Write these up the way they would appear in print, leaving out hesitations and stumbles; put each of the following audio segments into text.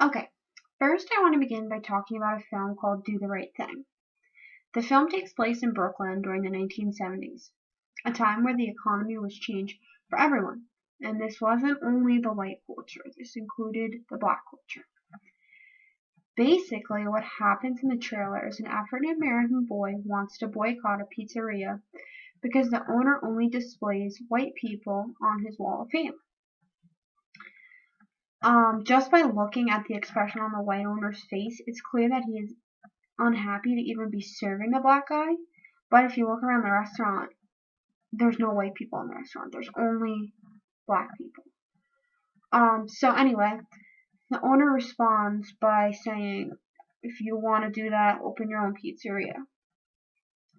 Okay, first I want to begin by talking about a film called Do the Right Thing. The film takes place in Brooklyn during the 1970s, a time where the economy was changed for everyone. And this wasn't only the white culture, this included the black culture. Basically, what happens in the trailer is an African American boy wants to boycott a pizzeria because the owner only displays white people on his wall of fame. Just by looking at the expression on the white owner's face, it's clear that he is unhappy to even be serving the black guy. But if you look around the restaurant, there's no white people in the restaurant. There's only black people. So anyway, the owner responds by saying, if you want to do that, open your own pizzeria.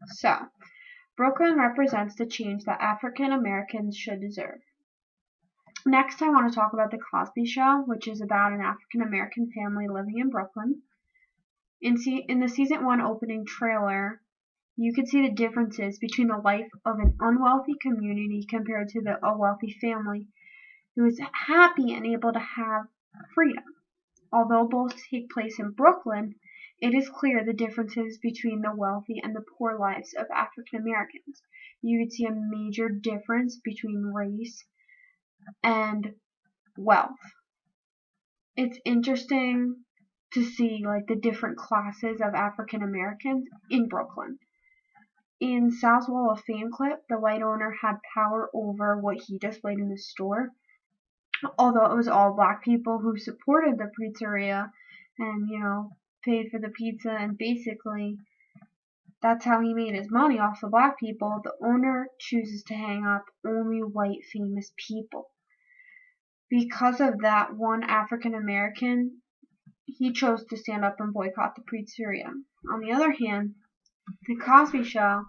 So, Brooklyn represents the change that African Americans should deserve. Next, I want to talk about The Cosby Show, which is about an African American family living in Brooklyn. In the season 1 opening trailer, you could see the differences between the life of an unwealthy community compared to a wealthy family who is happy and able to have freedom. Although both take place in Brooklyn, it is clear the differences between the wealthy and the poor lives of African Americans. You could see a major difference between race and wealth. It's interesting to see like the different classes of African Americans in Brooklyn. In Sal's Wall of Fame clip, the white owner had power over what he displayed in the store, although it was all black people who supported the pizzeria and, paid for the pizza, and basically that's how he made his money off the black people. The owner chooses to hang up only white famous people. Because of that, one African American, he chose to stand up and boycott the pizzeria. On the other hand, The Cosby Show,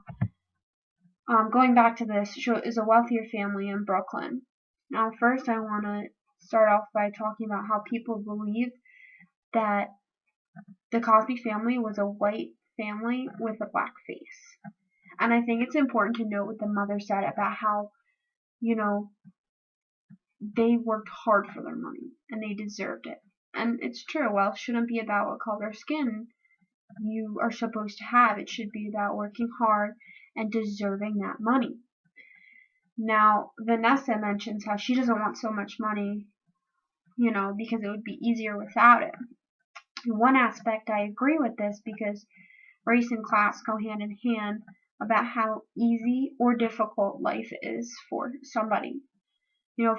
going back to this show, is a wealthier family in Brooklyn. Now, first I want to start off by talking about how people believe that the Cosby family was a white family with a black face. And I think it's important to note what the mother said about how, they worked hard for their money and they deserved it. And it's true, wealth shouldn't be about what color skin you are supposed to have. It should be about working hard and deserving that money. Now, Vanessa mentions how she doesn't want so much money, because it would be easier without it. In one aspect, I agree with this because race and class go hand in hand about how easy or difficult life is for somebody.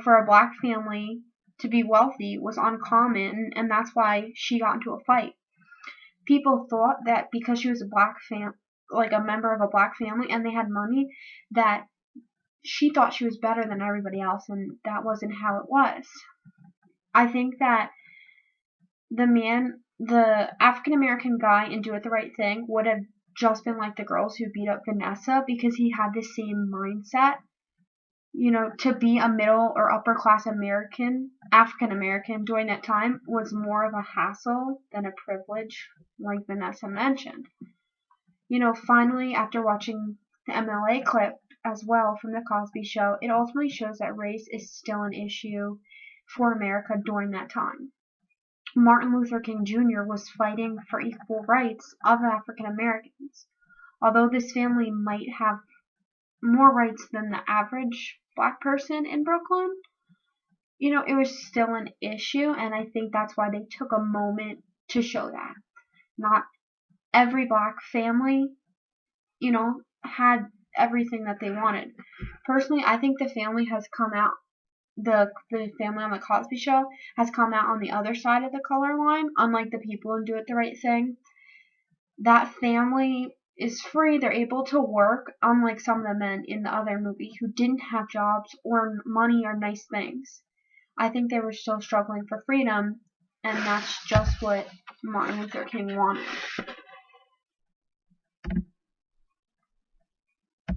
For a black family to be wealthy was uncommon, and that's why she got into a fight. People thought that because she was a member of a black family and they had money, that she thought she was better than everybody else, and that wasn't how it was. I think that the African American guy in Do It the Right Thing would have just been like the girls who beat up Vanessa because he had the same mindset. To be a middle or upper class African American during that time was more of a hassle than a privilege, like Vanessa mentioned. Finally, after watching the MLA clip as well from The Cosby Show, it ultimately shows that race is still an issue for America during that time. Martin Luther King Jr. was fighting for equal rights of African Americans. Although this family might have more rights than the average black person in Brooklyn, it was still an issue, and I think that's why they took a moment to show that. Not every black family, had everything that they wanted. Personally, I think the family has come out, the family on The Cosby Show has come out on the other side of the color line, unlike the people who Do It the Right Thing. That family is free, they're able to work, unlike some of the men in the other movie who didn't have jobs or money or nice things. I think they were still struggling for freedom, and that's just what Martin Luther King wanted.